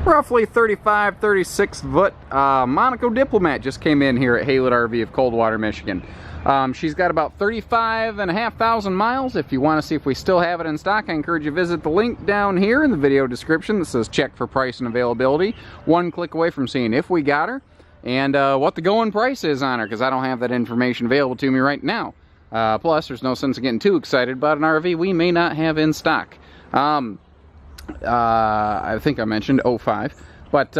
roughly 35, 36 foot Monaco Diplomat just came in here at Haylett RV of Coldwater, Michigan. She's got about 35,500 miles. If you want to see if we still have it in stock, I encourage you to visit the link down here in the video description that says check for price and availability. One click away from seeing if we got her and what the going price is on her, because I don't have that information available to me right now. Plus, there's no sense in getting too excited about an RV we may not have in stock. I think I mentioned 05, but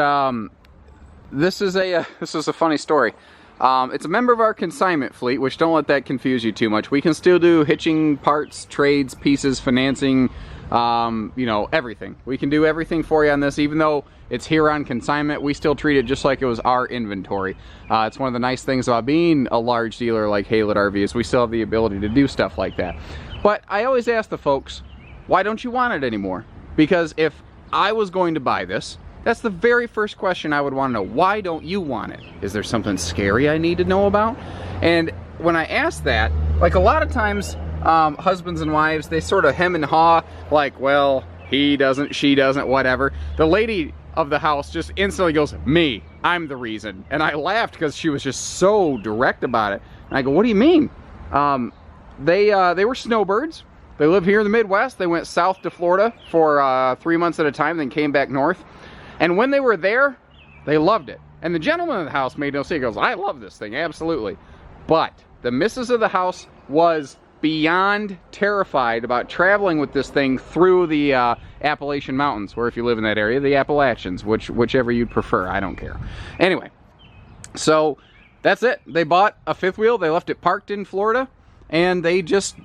this is a funny story. It's a member of our consignment fleet, which don't let that confuse you too much. We can still do hitching, parts, trades, pieces, financing, you know, everything. We can do everything for you on this, even though it's here on consignment. We still treat it just like it was our inventory. It's one of the nice things about being a large dealer like Haylett RV is we still have the ability to do stuff like that. But I always ask the folks, why don't you want it anymore? Because if I was going to buy this, that's the very first question I would want to know. Why don't you want it? Is there something scary I need to know about? And when I ask that, like a lot of times, husbands and wives, they sort of hem and haw, like, well, he doesn't, she doesn't, whatever. The lady of the house just instantly goes, me, I'm the reason. And I laughed because she was just so direct about it. And I go, what do you mean? They were snowbirds. They live here in the Midwest. They went south to Florida for 3 months at a time, then came back north. And when they were there, they loved it. And the gentleman of the house made no secret. He goes, I love this thing, absolutely. But the missus of the house was beyond terrified about traveling with this thing through the Appalachian Mountains, or if you live in that area, the Appalachians, whichever you'd prefer, I don't care. Anyway, so that's it. They bought a fifth wheel. They left it parked in Florida, and they just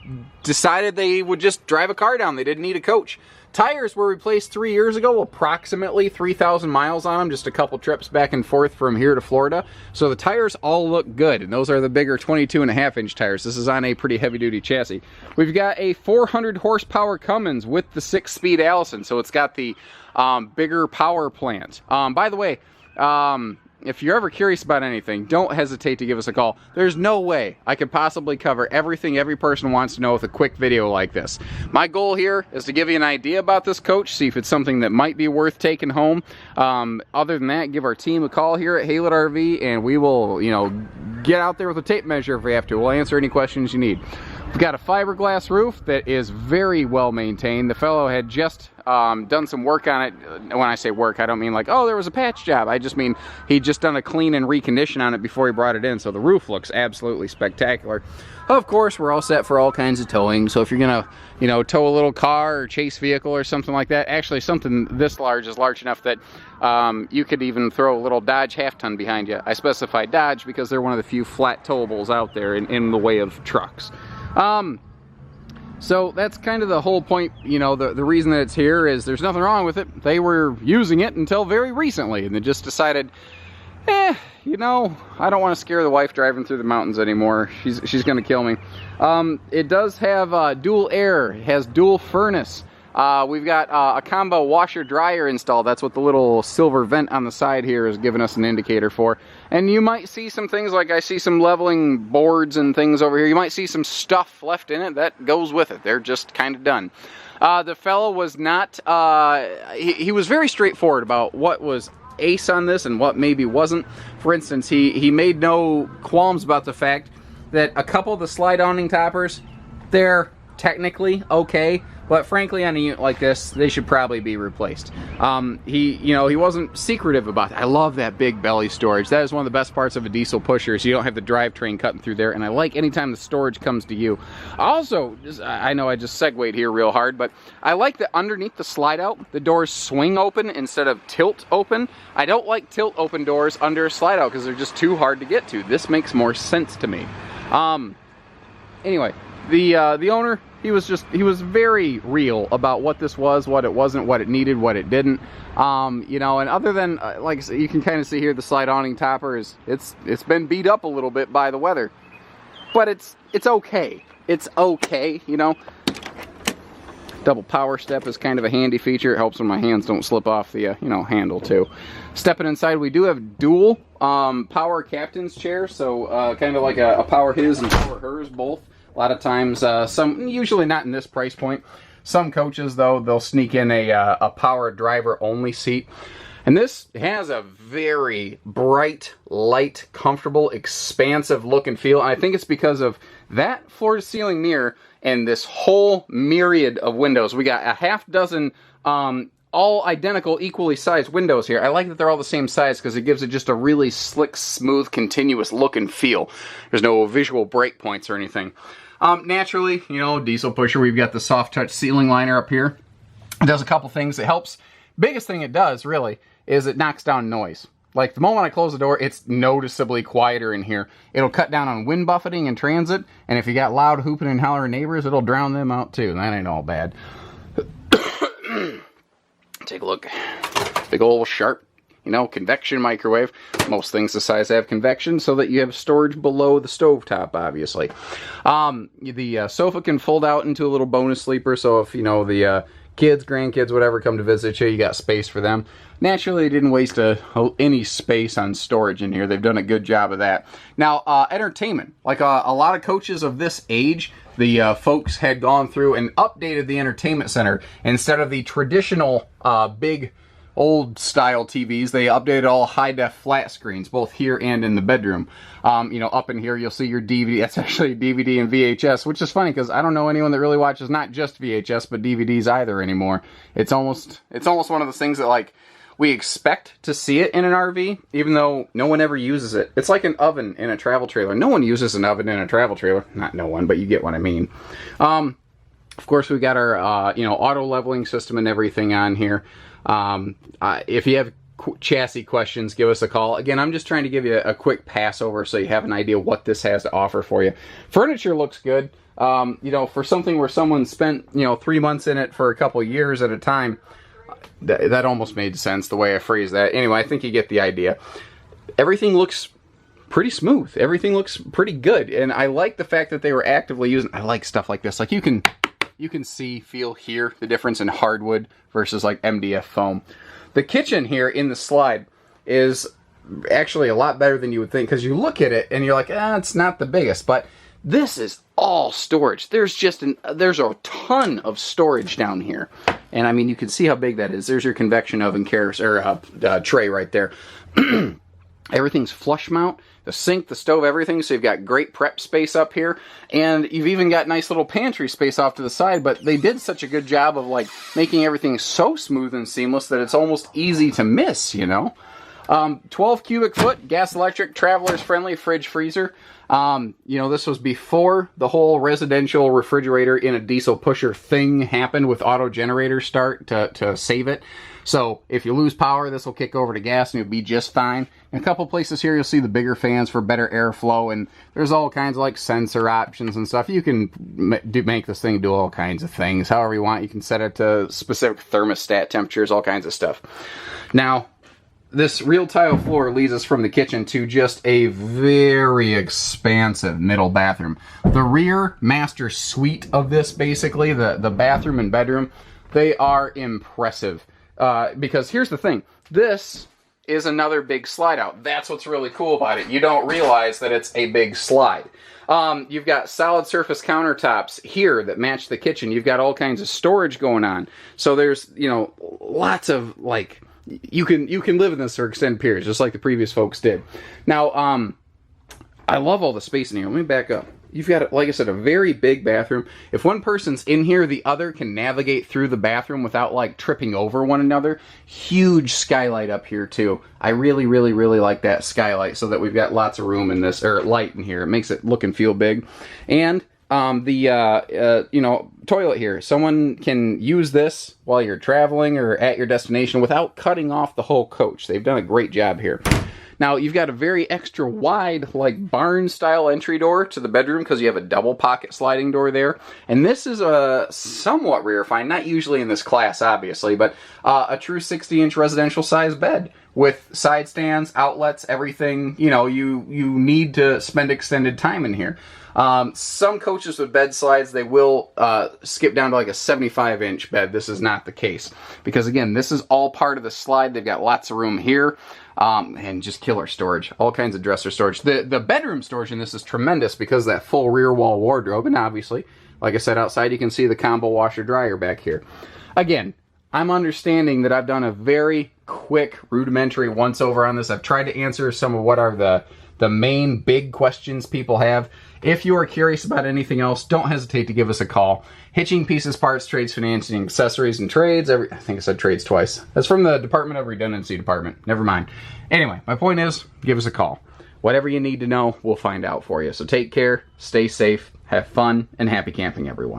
decided they would just drive a car down. They didn't need a coach. Tires were replaced 3 years ago, approximately 3,000 miles on them, just a couple trips back and forth from here to Florida. So the tires all look good, and those are the bigger 22.5-inch tires. This is on a pretty heavy-duty chassis. We've got a 400 horsepower Cummins with the 6-speed Allison, so it's got the bigger power plant. By the way, if you're ever curious about anything, don't hesitate to give us a call. There's no way I could possibly cover everything every person wants to know with a quick video like this. My goal here is to give you an idea about this coach, see if it's something that might be worth taking home. Other than that, give our team a call here at Haylett RV, and we will, you know, get out there with a tape measure if we have to. We'll answer any questions you need. We've got a fiberglass roof that is very well maintained. The fellow had just done some work on it. When I say work, I don't mean like, oh, there was a patch job. I just mean he'd just done a clean and recondition on it before he brought it in. So the roof looks absolutely spectacular. Of course, we're all set for all kinds of towing. So if you're gonna, you know, tow a little car or chase vehicle or something like that, actually something this large is large enough that you could even throw a little Dodge half-ton behind you. I specify Dodge because they're one of the few flat towables out there in the way of trucks. So that's kind of the whole point, you know, the reason that it's here is there's nothing wrong with it. They were using it until very recently, and they just decided, you know, I don't want to scare the wife driving through the mountains anymore. She's going to kill me. It does have dual air. It has dual furnace. We've got a combo washer dryer installed. That's what the little silver vent on the side here is giving us an indicator for. And you might see some things like I see some leveling boards and things over here. You might see some stuff left in it that goes with it. They're just kind of done. The fellow was not, he was very straightforward about what was ace on this and what maybe wasn't. For instance, he made no qualms about the fact that a couple of the slide awning toppers, they're technically okay, but frankly on a unit like this they should probably be replaced. He wasn't secretive about it. I love that big belly storage. That is one of the best parts of a diesel pusher, so you don't have the drivetrain cutting through there, and I like anytime the storage comes to you. Also, I know I just segued here real hard, but I like that underneath the slide out the doors swing open instead of tilt open. I don't like tilt open doors under a slide out because they're just too hard to get to. This makes more sense to me. Anyway, the owner, he was very real about what this was, what it wasn't, what it needed, what it didn't. You know, and other than like I said, you can kind of see here the slide awning topper it's been beat up a little bit by the weather, but it's okay. It's okay, you know. Double power step is kind of a handy feature. It helps when my hands don't slip off the handle too. Stepping inside, we do have dual power captain's chair, so kind of like a power his and power hers both. A lot of times, usually not in this price point. Some coaches, though, they'll sneak in a power driver only seat. And this has a very bright, light, comfortable, expansive look and feel. And I think it's because of that floor-to-ceiling mirror and this whole myriad of windows. We got a half dozen all identical, equally sized windows here. I like that they're all the same size because it gives it just a really slick, smooth, continuous look and feel. There's no visual break points or anything. Naturally, you know, diesel pusher, we've got the soft touch ceiling liner up here. It does a couple things. It helps. Biggest thing it does, really, is it knocks down noise. Like, the moment I close the door, it's noticeably quieter in here. It'll cut down on wind buffeting in transit, and if you got loud hooping and hollering neighbors, it'll drown them out too. That ain't all bad. Take a look. Big old sharp, you know, convection microwave. Most things this size have convection so that you have storage below the stovetop, obviously. The sofa can fold out into a little bonus sleeper, so if, you know, the kids, grandkids, whatever come to visit you, you got space for them. Naturally, they didn't waste any space on storage in here. They've done a good job of that. Now, entertainment. Like a lot of coaches of this age, the folks had gone through and updated the entertainment center. Instead of the traditional big old style TVs, they updated all high-def flat screens, both here and in the bedroom. You know, up in here you'll see your DVD. That's actually DVD and VHS, which is funny because I don't know anyone that really watches not just VHS but DVDs either anymore. It's almost one of those things that, like, we expect to see it in an RV, even though no one ever uses it. It's like an oven in a travel trailer. No one uses an oven in a travel trailer. Not no one, but you get what I mean. Of course, we got our you know, auto leveling system and everything on here. If you have chassis questions, give us a call. Again, I'm just trying to give you a quick pass over so you have an idea what this has to offer for you. Furniture looks good. You know, for something where someone spent, you know, 3 months in it for a couple years at a time, that almost made sense the way I phrased that. Anyway, I think you get the idea. Everything looks pretty smooth. Everything looks pretty good. And I like the fact that they were actively using, I like stuff like this. Like you can see, feel, hear the difference in hardwood versus like MDF foam. The kitchen here in the slide is actually a lot better than you would think because you look at it and you're like, it's not the biggest, but this is all storage. There's a ton of storage down here. And I mean, you can see how big that is. There's your convection oven tray right there. Everything's flush mount, the sink, the stove, everything. So you've got great prep space up here. And you've even got nice little pantry space off to the side. But they did such a good job of like making everything so smooth and seamless that it's almost easy to miss, you know. 12 cubic foot, gas electric, travelers friendly fridge freezer. You know, this was before the whole residential refrigerator in a diesel pusher thing happened with auto generator start to save it. So if you lose power, this will kick over to gas and you'll be just fine. In a couple places here, you'll see the bigger fans for better airflow, and there's all kinds of like sensor options and stuff. You can make this thing do all kinds of things. However you want, you can set it to specific thermostat temperatures, all kinds of stuff. Now, this real tile floor leads us from the kitchen to just a very expansive middle bathroom. The rear master suite of this, basically, the bathroom and bedroom, they are impressive. Because here's the thing. This is another big slide out. That's what's really cool about it. You don't realize that it's a big slide. You've got solid surface countertops here that match the kitchen. You've got all kinds of storage going on. So there's, you know, lots of, like, you can live in this for extended periods, just like the previous folks did. Now, I love all the space in here. Let me back up. You've got, like I said, a very big bathroom. If one person's in here, the other can navigate through the bathroom without, like, tripping over one another. Huge skylight up here, too. I really, really, really like that skylight so that we've got lots of room in this, or light in here. It makes it look and feel big. And you know, toilet here. Someone can use this while you're traveling or at your destination without cutting off the whole coach. They've done a great job here. Now, you've got a very extra wide, like, barn-style entry door to the bedroom because you have a double pocket sliding door there. And this is a somewhat rare find, not usually in this class, obviously, but a true 60-inch residential-sized bed with side stands, outlets, everything, you know, you need to spend extended time in here. Some coaches with bed slides, they will skip down to like a 75-inch bed. This is not the case. Because, again, this is all part of the slide. They've got lots of room here. And just killer storage. All kinds of dresser storage. The bedroom storage in this is tremendous because of that full rear wall wardrobe. And obviously, like I said, outside you can see the combo washer dryer back here. Again, I'm understanding that I've done a very quick, rudimentary once-over on this. I've tried to answer some of what are the main big questions people have. If you are curious about anything else, don't hesitate to give us a call. Hitching, pieces, parts, trades, financing, accessories, and trades. I think I said trades twice. That's from the Department of Redundancy Department. Never mind. Anyway, my point is, give us a call. Whatever you need to know, we'll find out for you. So take care, stay safe, have fun, and happy camping, everyone.